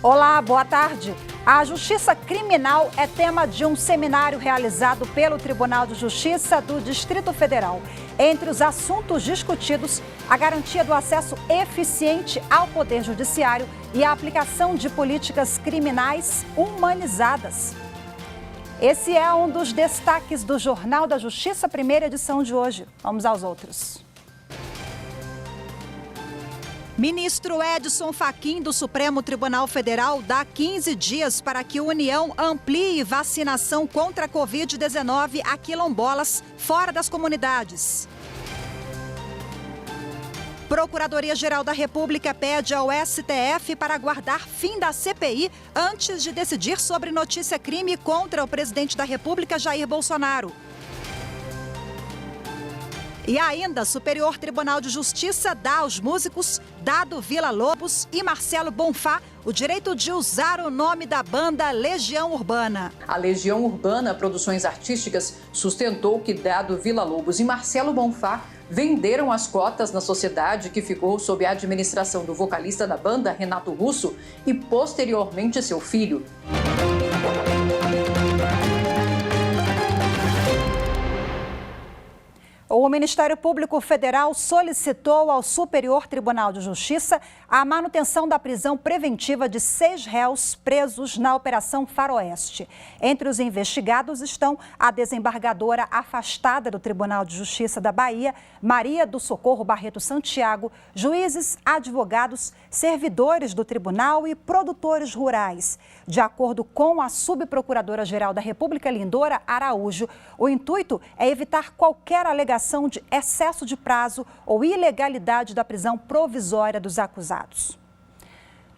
Olá, boa tarde. A justiça criminal é tema de um seminário realizado pelo Tribunal de Justiça do Distrito Federal. Entre os assuntos discutidos, a garantia do acesso eficiente ao Poder Judiciário e a aplicação de políticas criminais humanizadas. Esse é um dos destaques do Jornal da Justiça, primeira edição de hoje. Vamos aos outros. Ministro Edson Fachin, do Supremo Tribunal Federal, dá 15 dias para que a União amplie vacinação contra a Covid-19 a quilombolas fora das comunidades. Procuradoria-Geral da República pede ao STF para aguardar fim da CPI antes de decidir sobre notícia-crime contra o presidente da República, Jair Bolsonaro. E ainda, Superior Tribunal de Justiça dá aos músicos Dado Villa-Lobos e Marcelo Bonfá o direito de usar o nome da banda Legião Urbana. A Legião Urbana Produções Artísticas sustentou que Dado Villa-Lobos e Marcelo Bonfá venderam as cotas na sociedade que ficou sob a administração do vocalista da banda, Renato Russo, e posteriormente seu filho. O Ministério Público Federal solicitou ao Superior Tribunal de Justiça a manutenção da prisão preventiva de 6 réus presos na Operação Faroeste. Entre os investigados estão a desembargadora afastada do Tribunal de Justiça da Bahia, Maria do Socorro Barreto Santiago, juízes, advogados, servidores do tribunal e produtores rurais. De acordo com a subprocuradora-geral da República, Lindora Araújo, o intuito é evitar qualquer alegação de excesso de prazo ou ilegalidade da prisão provisória dos acusados.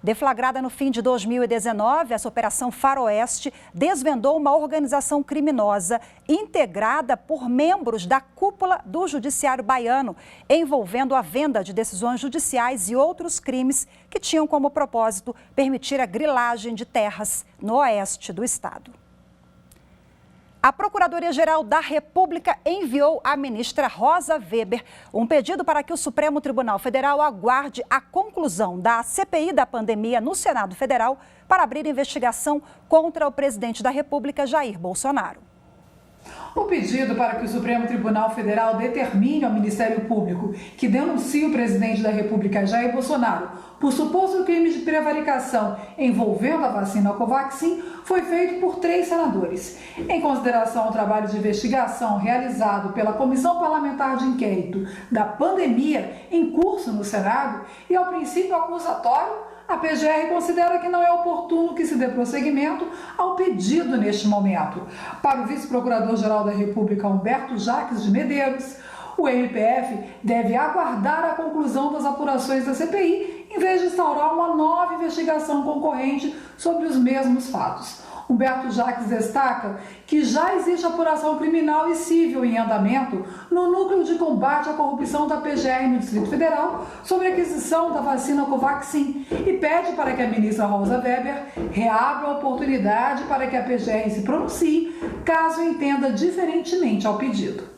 Deflagrada no fim de 2019, essa Operação Faroeste desvendou uma organização criminosa integrada por membros da cúpula do Judiciário baiano, envolvendo a venda de decisões judiciais e outros crimes que tinham como propósito permitir a grilagem de terras no oeste do estado. A Procuradoria-Geral da República enviou à ministra Rosa Weber um pedido para que o Supremo Tribunal Federal aguarde a conclusão da CPI da pandemia no Senado Federal para abrir investigação contra o presidente da República, Jair Bolsonaro. O pedido para que o Supremo Tribunal Federal determine ao Ministério Público que denuncie o presidente da República, Jair Bolsonaro, por suposto crime de prevaricação envolvendo a vacina Covaxin, foi feito por 3 senadores. Em consideração ao trabalho de investigação realizado pela Comissão Parlamentar de Inquérito da pandemia em curso no Senado e ao princípio acusatório, a PGR considera que não é oportuno que se dê prosseguimento ao pedido neste momento. Para o vice-procurador-geral da República, Humberto Jacques de Medeiros, o MPF deve aguardar a conclusão das apurações da CPI, em vez de instaurar uma nova investigação concorrente sobre os mesmos fatos. Humberto Jacques destaca que já existe apuração criminal e civil em andamento no Núcleo de Combate à Corrupção da PGR no Distrito Federal sobre a aquisição da vacina Covaxin e pede para que a ministra Rosa Weber reabra a oportunidade para que a PGR se pronuncie caso entenda diferentemente ao pedido.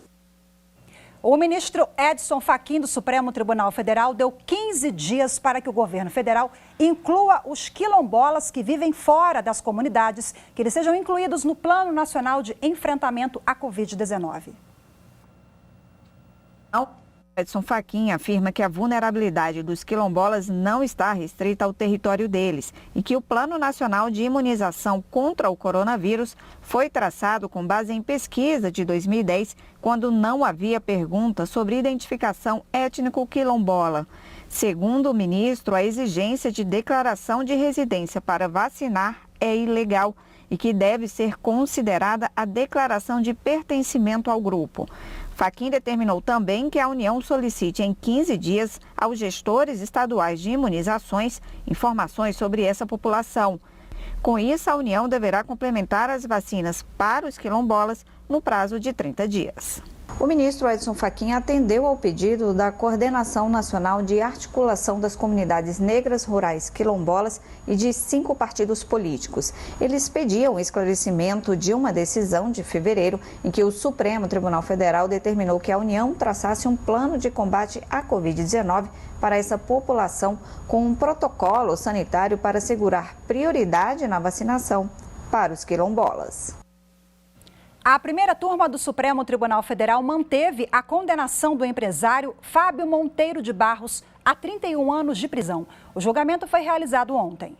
O ministro Edson Fachin, do Supremo Tribunal Federal, deu 15 dias para que o governo federal inclua os quilombolas que vivem fora das comunidades, que eles sejam incluídos no Plano Nacional de Enfrentamento à Covid-19. Edson Fachin afirma que a vulnerabilidade dos quilombolas não está restrita ao território deles e que o Plano Nacional de Imunização contra o coronavírus foi traçado com base em pesquisa de 2010, quando não havia pergunta sobre identificação étnico-quilombola. Segundo o ministro, a exigência de declaração de residência para vacinar é ilegal e que deve ser considerada a declaração de pertencimento ao grupo. Fachin determinou também que a União solicite em 15 dias aos gestores estaduais de imunizações informações sobre essa população. Com isso, a União deverá complementar as vacinas para os quilombolas no prazo de 30 dias. O ministro Edson Fachin atendeu ao pedido da Coordenação Nacional de Articulação das Comunidades Negras Rurais Quilombolas e de 5 partidos políticos. Eles pediam o esclarecimento de uma decisão de fevereiro em que o Supremo Tribunal Federal determinou que a União traçasse um plano de combate à Covid-19 para essa população com um protocolo sanitário para assegurar prioridade na vacinação para os quilombolas. A primeira turma do Supremo Tribunal Federal manteve a condenação do empresário Fábio Monteiro de Barros a 31 anos de prisão. O julgamento foi realizado ontem.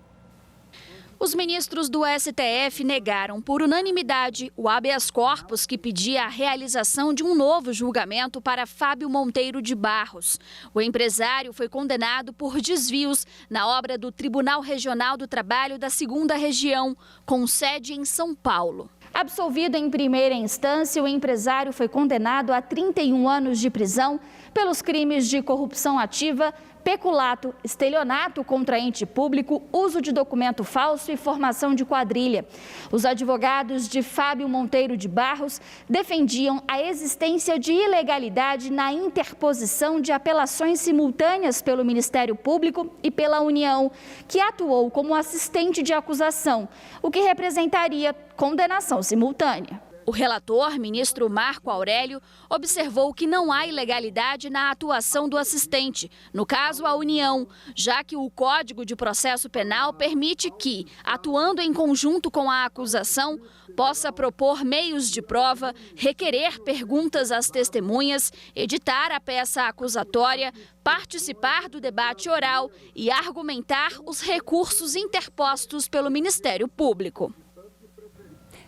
Os ministros do STF negaram por unanimidade o habeas corpus que pedia a realização de um novo julgamento para Fábio Monteiro de Barros. O empresário foi condenado por desvios na obra do Tribunal Regional do Trabalho da 2ª Região, com sede em São Paulo. Absolvido em primeira instância, o empresário foi condenado a 31 anos de prisão pelos crimes de corrupção ativa, peculato, estelionato contra ente público, uso de documento falso e formação de quadrilha. Os advogados de Fábio Monteiro de Barros defendiam a existência de ilegalidade na interposição de apelações simultâneas pelo Ministério Público e pela União, que atuou como assistente de acusação, o que representaria condenação simultânea. O relator, ministro Marco Aurélio, observou que não há ilegalidade na atuação do assistente, no caso a União, já que o Código de Processo Penal permite que, atuando em conjunto com a acusação, possa propor meios de prova, requerer perguntas às testemunhas, editar a peça acusatória, participar do debate oral e argumentar os recursos interpostos pelo Ministério Público.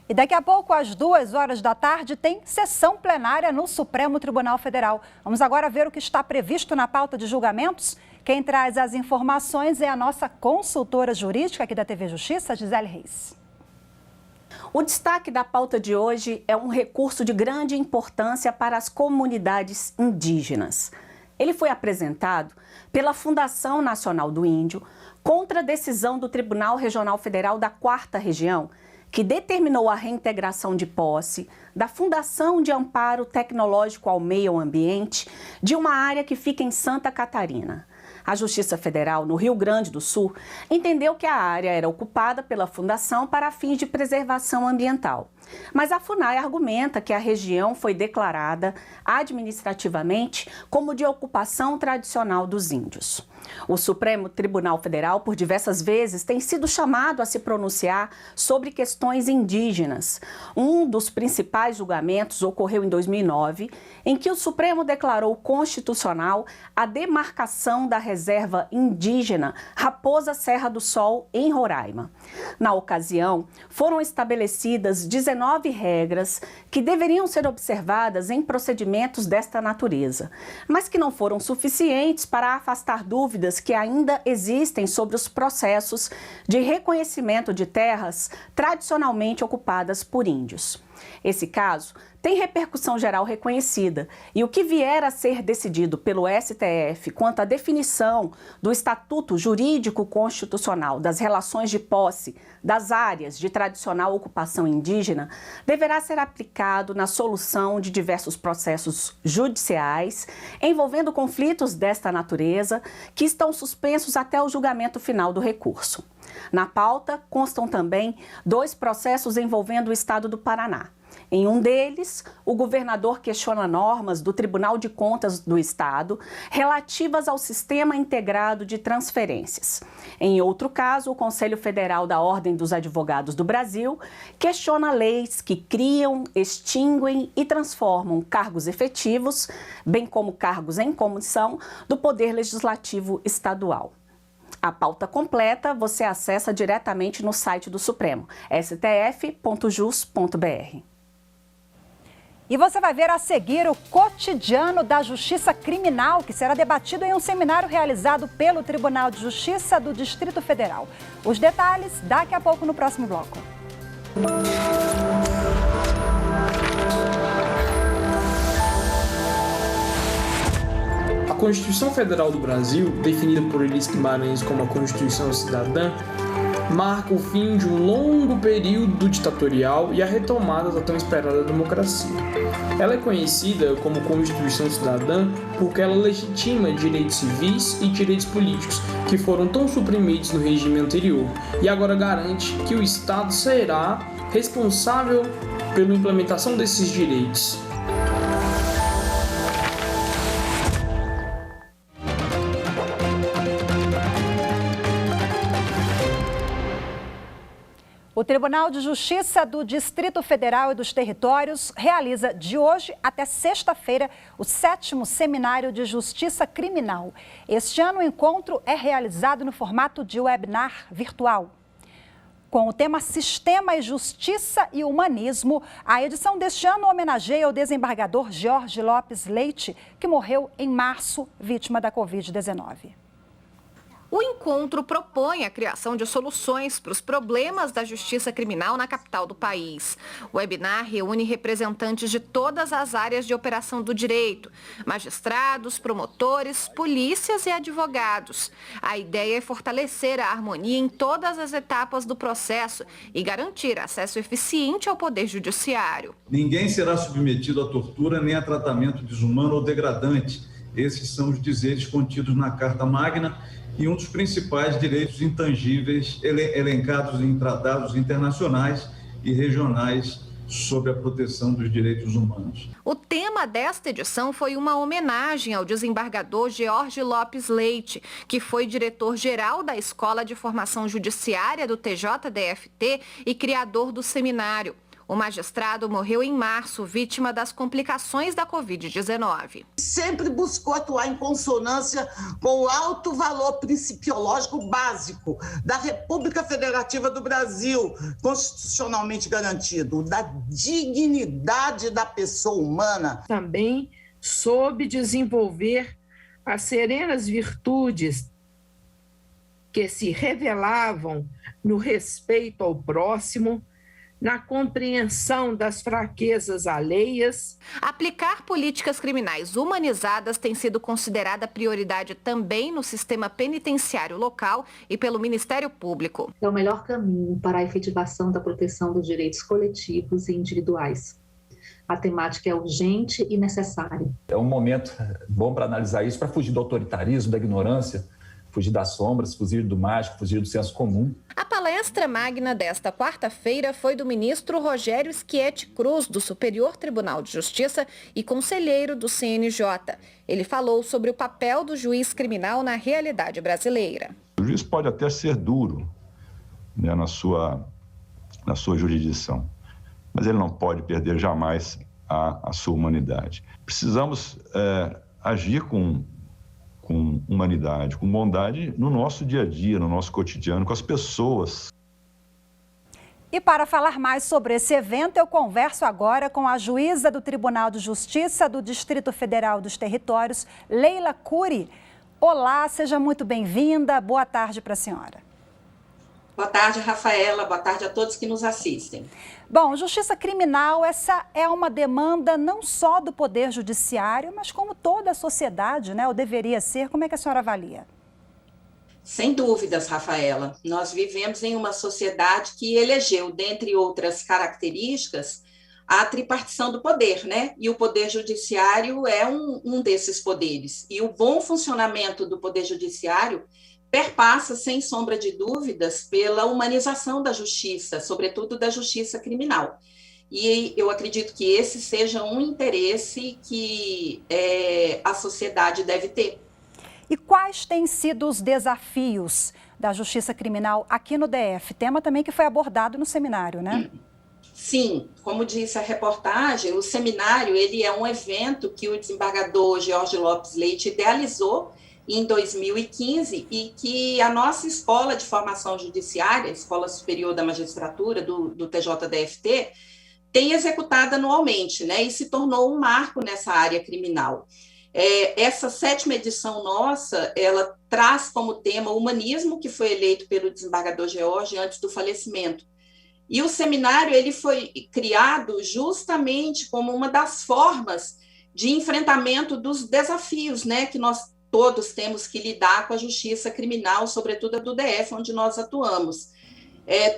E daqui a pouco, às 14h, tem sessão plenária no Supremo Tribunal Federal. Vamos agora ver o que está previsto na pauta de julgamentos. Quem traz as informações é a nossa consultora jurídica aqui da TV Justiça, Gisele Reis. O destaque da pauta de hoje é um recurso de grande importância para as comunidades indígenas. Ele foi apresentado pela Fundação Nacional do Índio contra a decisão do Tribunal Regional Federal da 4ª Região, que determinou a reintegração de posse da Fundação de Amparo Tecnológico ao Meio Ambiente de uma área que fica em Santa Catarina. A Justiça Federal, no Rio Grande do Sul, entendeu que a área era ocupada pela Fundação para fins de preservação ambiental. Mas a FUNAI argumenta que a região foi declarada administrativamente como de ocupação tradicional dos índios. O Supremo Tribunal Federal, por diversas vezes, tem sido chamado a se pronunciar sobre questões indígenas. Um dos principais julgamentos ocorreu em 2009, em que o Supremo declarou constitucional a demarcação da reserva indígena Raposa Serra do Sol, em Roraima. Na ocasião, foram estabelecidas 19 regras que deveriam ser observadas em procedimentos desta natureza, mas que não foram suficientes para afastar dúvidas que ainda existem sobre os processos de reconhecimento de terras tradicionalmente ocupadas por índios. Esse caso tem repercussão geral reconhecida e o que vier a ser decidido pelo STF quanto à definição do Estatuto Jurídico Constitucional das relações de posse das áreas de tradicional ocupação indígena deverá ser aplicado na solução de diversos processos judiciais envolvendo conflitos desta natureza que estão suspensos até o julgamento final do recurso. Na pauta constam também 2 processos envolvendo o Estado do Paraná. Em um deles, o governador questiona normas do Tribunal de Contas do Estado relativas ao Sistema Integrado de Transferências. Em outro caso, o Conselho Federal da Ordem dos Advogados do Brasil questiona leis que criam, extinguem e transformam cargos efetivos, bem como cargos em comissão, do Poder Legislativo Estadual. A pauta completa você acessa diretamente no site do Supremo, stf.jus.br. E você vai ver a seguir o cotidiano da Justiça Criminal, que será debatido em um seminário realizado pelo Tribunal de Justiça do Distrito Federal. Os detalhes daqui a pouco no próximo bloco. A Constituição Federal do Brasil, definida por Elis Guimarães como a Constituição Cidadã, marca o fim de um longo período ditatorial e a retomada da tão esperada democracia. Ela é conhecida como Constituição Cidadã porque ela legitima direitos civis e direitos políticos que foram tão suprimidos no regime anterior e agora garante que o Estado será responsável pela implementação desses direitos. O Tribunal de Justiça do Distrito Federal e dos Territórios realiza de hoje até sexta-feira o 7º Seminário de Justiça Criminal. Este ano o encontro é realizado no formato de webinar virtual. Com o tema Sistema e Justiça e Humanismo, a edição deste ano homenageia o desembargador George Lopes Leite, que morreu em março, vítima da Covid-19. O encontro propõe a criação de soluções para os problemas da justiça criminal na capital do país. O webinar reúne representantes de todas as áreas de operação do direito, magistrados, promotores, polícias e advogados. A ideia é fortalecer a harmonia em todas as etapas do processo e garantir acesso eficiente ao poder judiciário. Ninguém será submetido à tortura nem a tratamento desumano ou degradante. Esses são os dizeres contidos na Carta Magna e um dos principais direitos intangíveis elencados em tratados internacionais e regionais sobre a proteção dos direitos humanos. O tema desta edição foi uma homenagem ao desembargador George Lopes Leite, que foi diretor-geral da Escola de Formação Judiciária do TJDFT e criador do seminário. O magistrado morreu em março, vítima das complicações da Covid-19. Sempre buscou atuar em consonância com o alto valor principiológico básico da República Federativa do Brasil, constitucionalmente garantido, da dignidade da pessoa humana. Também soube desenvolver as serenas virtudes que se revelavam no respeito ao próximo, na compreensão das fraquezas alheias. Aplicar políticas criminais humanizadas tem sido considerada prioridade também no sistema penitenciário local e pelo Ministério Público. É o melhor caminho para a efetivação da proteção dos direitos coletivos e individuais. A temática é urgente e necessária. É um momento bom para analisar isso, para fugir do autoritarismo, da ignorância, fugir das sombras, fugir do mágico, fugir do senso comum. A palestra magna desta quarta-feira foi do ministro Rogério Schietti Cruz, do Superior Tribunal de Justiça e conselheiro do CNJ. Ele falou sobre o papel do juiz criminal na realidade brasileira. O juiz pode até ser duro, né, na sua jurisdição, mas ele não pode perder jamais a sua humanidade. Precisamos agir com humanidade, com bondade no nosso dia a dia, no nosso cotidiano, com as pessoas. E para falar mais sobre esse evento, eu converso agora com a juíza do Tribunal de Justiça do Distrito Federal dos Territórios, Leila Cury. Olá, seja muito bem-vinda. Boa tarde para a senhora. Boa tarde, Rafaela. Boa tarde a todos que nos assistem. Bom, justiça criminal, essa é uma demanda não só do Poder Judiciário, mas como toda a sociedade, né? Ou deveria ser. Como é que a senhora avalia? Sem dúvidas, Rafaela. Nós vivemos em uma sociedade que elegeu, dentre outras características, a tripartição do poder, né? E o Poder Judiciário é um desses poderes. E o bom funcionamento do Poder Judiciário perpassa, sem sombra de dúvidas, pela humanização da justiça, sobretudo da justiça criminal. E eu acredito que esse seja um interesse que a sociedade deve ter. E quais têm sido os desafios da justiça criminal aqui no DF? Tema também que foi abordado no seminário, né? Sim, como disse a reportagem, o seminário ele é um evento que o desembargador George Lopes Leite idealizou em 2015 e que a nossa Escola de Formação Judiciária, Escola Superior da Magistratura do TJDFT, tem executado anualmente, né, e se tornou um marco nessa área criminal. Essa 7ª edição nossa, ela traz como tema o humanismo, que foi eleito pelo desembargador George antes do falecimento. E o seminário ele foi criado justamente como uma das formas de enfrentamento dos desafios, né, que nós todos temos que lidar com a justiça criminal, sobretudo a do DF, onde nós atuamos.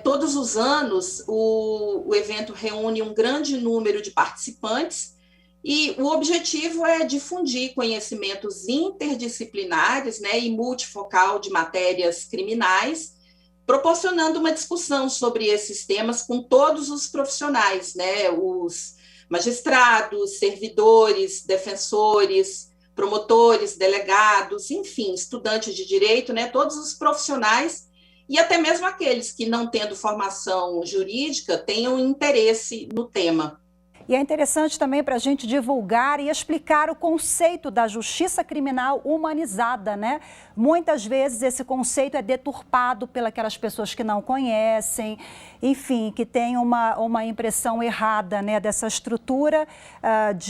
Todos os anos, o evento reúne um grande número de participantes e o objetivo é difundir conhecimentos interdisciplinares, né, e multifocal de matérias criminais, proporcionando uma discussão sobre esses temas com todos os profissionais, né, os magistrados, servidores, defensores, promotores, delegados, enfim, estudantes de direito, né, todos os profissionais e até mesmo aqueles que, não tendo formação jurídica, tenham interesse no tema. E é interessante também para a gente divulgar e explicar o conceito da justiça criminal humanizada, né? Muitas vezes esse conceito é deturpado pelas pessoas que não conhecem, enfim, que têm uma impressão errada, né, dessa estrutura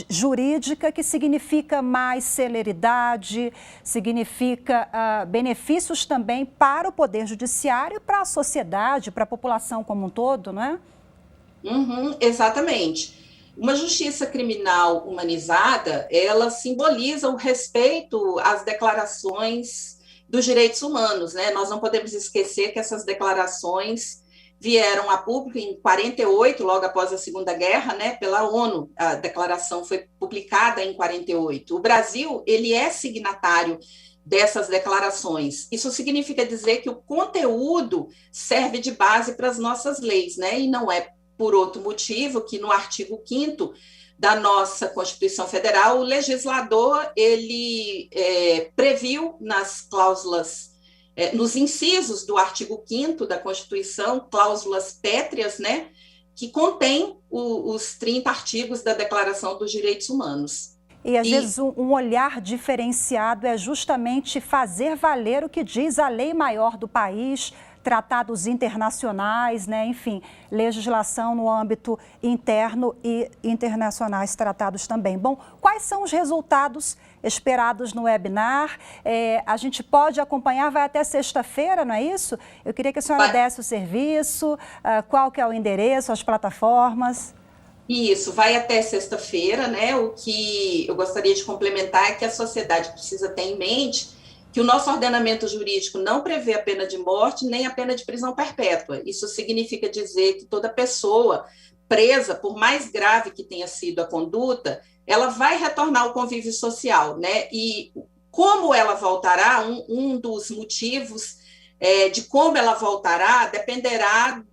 jurídica, que significa mais celeridade, significa benefícios também para o Poder Judiciário, para a sociedade, para a população como um todo, não é? Exatamente. Uma justiça criminal humanizada, ela simboliza o respeito às declarações dos direitos humanos, né? Nós não podemos esquecer que essas declarações vieram a público em 48, logo após a Segunda Guerra, né, pela ONU. A declaração foi publicada em 48. O Brasil, ele é signatário dessas declarações. Isso significa dizer que o conteúdo serve de base para as nossas leis, né? E não é por outro motivo que no artigo 5º da nossa Constituição Federal, o legislador, ele previu nas cláusulas, nos incisos do artigo 5º da Constituição, cláusulas pétreas, né, que contém os 30 artigos da Declaração dos Direitos Humanos. E às vezes um olhar diferenciado é justamente fazer valer o que diz a lei maior do país, tratados internacionais, né? Enfim, legislação no âmbito interno e internacionais tratados também. Bom, quais são os resultados esperados no webinar? A gente pode acompanhar, vai até sexta-feira, não é isso? Eu queria que a senhora desse o serviço, qual que é o endereço, as plataformas. Isso, vai até sexta-feira, né? O que eu gostaria de complementar é que a sociedade precisa ter em mente que o nosso ordenamento jurídico não prevê a pena de morte nem a pena de prisão perpétua. Isso significa dizer que toda pessoa presa, por mais grave que tenha sido a conduta, ela vai retornar ao convívio social, né? E como ela voltará, um dos motivos de como ela voltará dependerá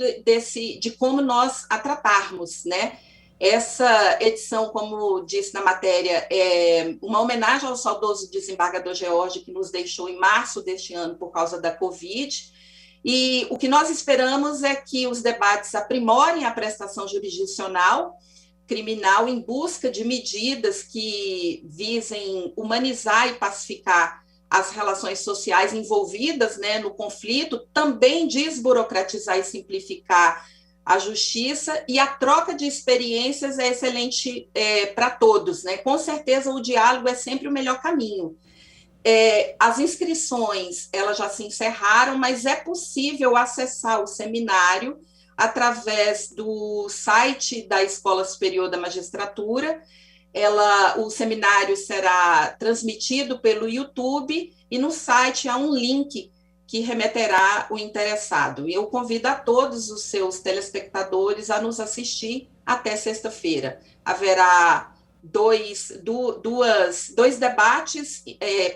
de como nós a tratarmos, né? Essa edição, como disse na matéria, é uma homenagem ao saudoso desembargador George, que nos deixou em março deste ano por causa da Covid. E o que nós esperamos é que os debates aprimorem a prestação jurisdicional criminal em busca de medidas que visem humanizar e pacificar as relações sociais envolvidas, né, no conflito, também desburocratizar e simplificar a justiça, e a troca de experiências é excelente para todos, né? Com certeza o diálogo é sempre o melhor caminho. As inscrições, elas já se encerraram, mas é possível acessar o seminário através do site da Escola Superior da Magistratura. O seminário será transmitido pelo YouTube e no site há um link que remeterá o interessado. E eu convido a todos os seus telespectadores a nos assistir até sexta-feira. Haverá dois debates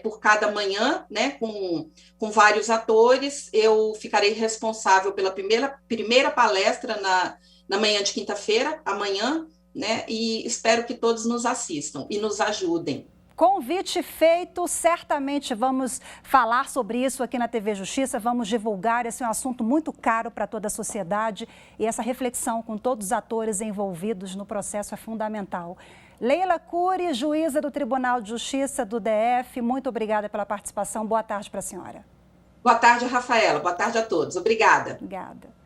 por cada manhã, né, com vários atores. Eu ficarei responsável pela primeira palestra na manhã de quinta-feira, amanhã, né, e espero que todos nos assistam e nos ajudem. Convite feito, certamente vamos falar sobre isso aqui na TV Justiça, vamos divulgar, esse é um assunto muito caro para toda a sociedade e essa reflexão com todos os atores envolvidos no processo é fundamental. Leila Cury, juíza do Tribunal de Justiça do DF, muito obrigada pela participação, boa tarde para a senhora. Boa tarde, Rafaela, boa tarde a todos, obrigada. Obrigada.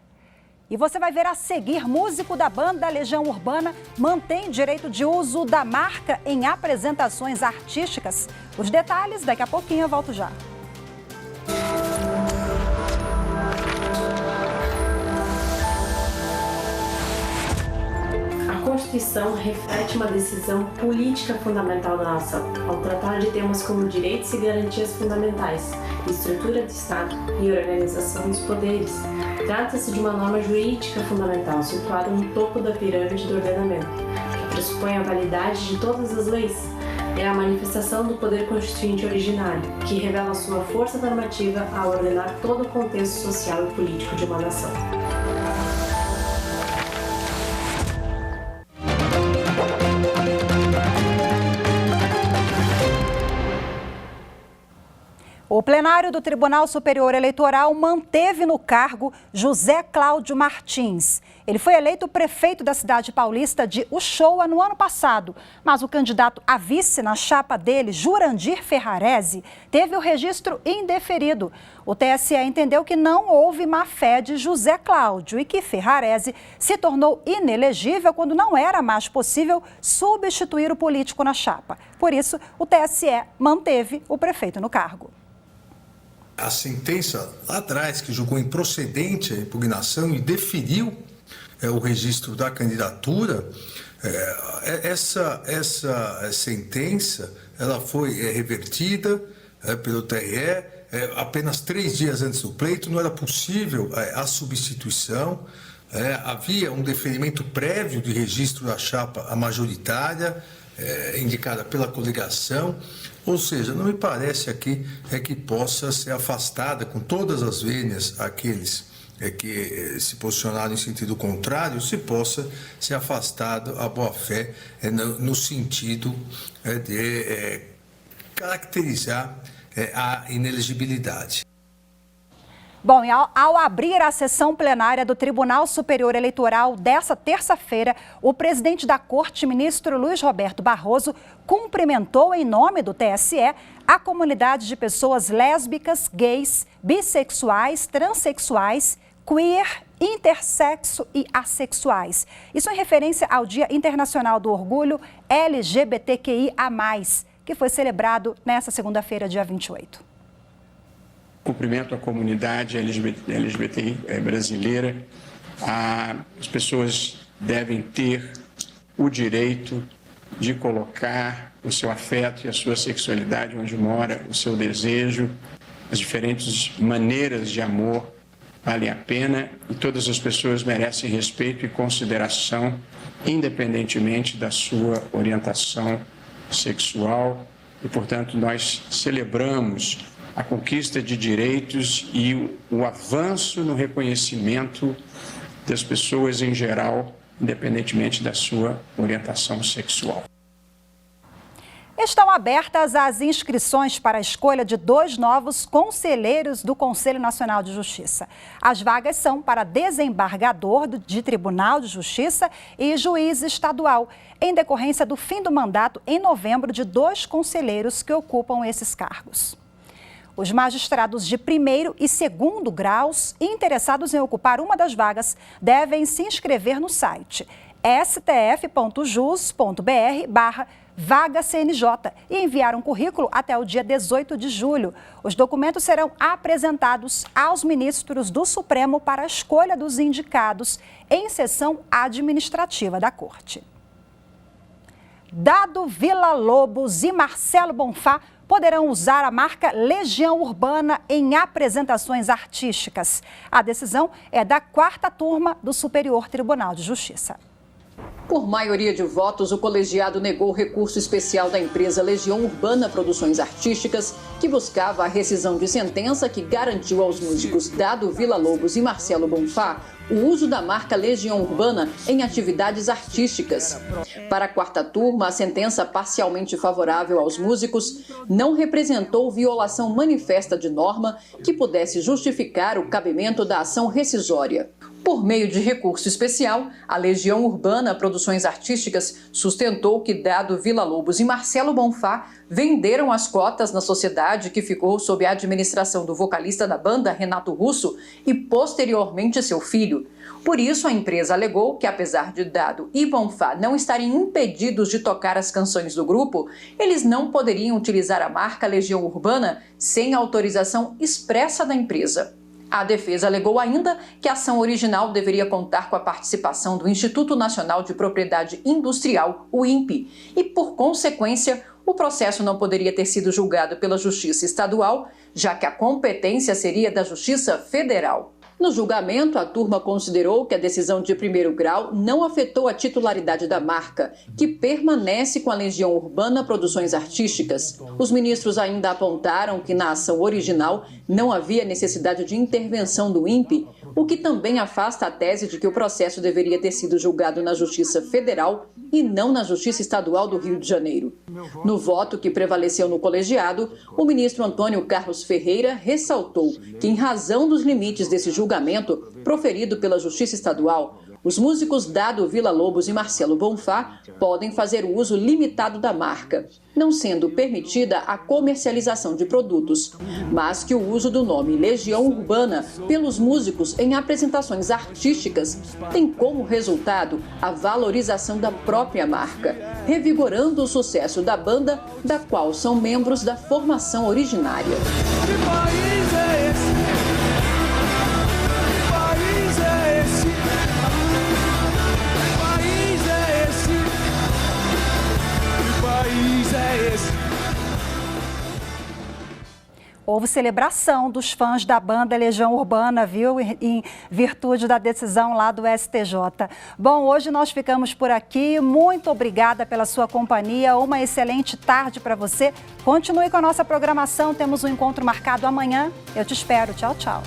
E você vai ver a seguir, músico da banda Legião Urbana mantém direito de uso da marca em apresentações artísticas. Os detalhes, daqui a pouquinho eu volto já. A Constituição reflete uma decisão política fundamental da nação, ao tratar de temas como direitos e garantias fundamentais, estrutura de Estado e organização dos poderes. Trata-se de uma norma jurídica fundamental situada no topo da pirâmide do ordenamento, que pressupõe a validade de todas as leis. É a manifestação do poder constituinte originário, que revela sua força normativa ao ordenar todo o contexto social e político de uma nação. O plenário do Tribunal Superior Eleitoral manteve no cargo José Cláudio Martins. Ele foi eleito prefeito da cidade paulista de Uchoa no ano passado, mas o candidato a vice na chapa dele, Jurandir Ferrarese, teve o registro indeferido. O TSE entendeu que não houve má-fé de José Cláudio e que Ferrarese se tornou inelegível quando não era mais possível substituir o político na chapa. Por isso, o TSE manteve o prefeito no cargo. A sentença lá atrás, que julgou improcedente a impugnação e deferiu o registro da candidatura, essa sentença ela foi revertida pelo TRE apenas 3 dias antes do pleito. Não era possível a substituição, havia um deferimento prévio de registro da chapa majoritária, indicada pela coligação. Ou seja, não me parece aqui que possa ser afastada com todas as vênias aqueles que se posicionaram em sentido contrário, se possa ser afastado a boa-fé no sentido de caracterizar a inelegibilidade. Bom, e ao abrir a sessão plenária do Tribunal Superior Eleitoral dessa terça-feira, o presidente da Corte, ministro Luiz Roberto Barroso, cumprimentou em nome do TSE a comunidade de pessoas lésbicas, gays, bissexuais, transexuais, queer, intersexo e assexuais. Isso em referência ao Dia Internacional do Orgulho LGBTQIA+, que foi celebrado nesta segunda-feira, dia 28. Cumprimento a comunidade LGBTI brasileira. As pessoas devem ter o direito de colocar o seu afeto e a sua sexualidade onde mora, o seu desejo. As diferentes maneiras de amor valem a pena e todas as pessoas merecem respeito e consideração, independentemente da sua orientação sexual. E, portanto, nós celebramos a conquista de direitos e o avanço no reconhecimento das pessoas em geral, independentemente da sua orientação sexual. Estão abertas as inscrições para a escolha de 2 novos conselheiros do Conselho Nacional de Justiça. As vagas são para desembargador de Tribunal de Justiça e juiz estadual, em decorrência do fim do mandato em novembro de 2 conselheiros que ocupam esses cargos. Os magistrados de 1º e 2º graus interessados em ocupar uma das vagas devem se inscrever no site stf.jus.br/vaga-CNJ e enviar um currículo até o dia 18 de julho. Os documentos serão apresentados aos ministros do Supremo para a escolha dos indicados em sessão administrativa da Corte. Dado Villa-Lobos e Marcelo Bonfá poderão usar a marca Legião Urbana em apresentações artísticas. A decisão é da 4ª turma do Superior Tribunal de Justiça. Por maioria de votos, o colegiado negou o recurso especial da empresa Legião Urbana Produções Artísticas, que buscava a rescisão de sentença que garantiu aos músicos Dado Villa-Lobos e Marcelo Bonfá o uso da marca Legião Urbana em atividades artísticas. Para a 4ª turma, a sentença parcialmente favorável aos músicos não representou violação manifesta de norma que pudesse justificar o cabimento da ação rescisória. Por meio de recurso especial, a Legião Urbana Produções Artísticas sustentou que Dado Villa-Lobos e Marcelo Bonfá venderam as cotas na sociedade que ficou sob a administração do vocalista da banda, Renato Russo, e posteriormente seu filho. Por isso, a empresa alegou que, apesar de Dado e Bonfá não estarem impedidos de tocar as canções do grupo, eles não poderiam utilizar a marca Legião Urbana sem autorização expressa da empresa. A defesa alegou ainda que a ação original deveria contar com a participação do Instituto Nacional de Propriedade Industrial, o INPE, e, por consequência, o processo não poderia ter sido julgado pela Justiça Estadual, já que a competência seria da Justiça Federal. No julgamento, a turma considerou que a decisão de primeiro grau não afetou a titularidade da marca, que permanece com a Legião Urbana Produções Artísticas. Os ministros ainda apontaram que na ação original não havia necessidade de intervenção do INPE, o que também afasta a tese de que o processo deveria ter sido julgado na Justiça Federal e não na Justiça Estadual do Rio de Janeiro. No voto que prevaleceu no colegiado, o ministro Antônio Carlos Ferreira ressaltou que, em razão dos limites desse julgamento proferido pela Justiça Estadual, os músicos Dado Villa-Lobos e Marcelo Bonfá podem fazer o uso limitado da marca, não sendo permitida a comercialização de produtos, mas que o uso do nome Legião Urbana pelos músicos em apresentações artísticas tem como resultado a valorização da própria marca, revigorando o sucesso da banda, da qual são membros da formação originária. Que país é esse? Que país é esse? Que país é esse? Que país é esse? Houve celebração dos fãs da banda Legião Urbana, viu? Em virtude da decisão lá do STJ. Bom, hoje nós ficamos por aqui. Muito obrigada pela sua companhia. Uma excelente tarde para você. Continue com a nossa programação. Temos um encontro marcado amanhã. Eu te espero. Tchau, tchau.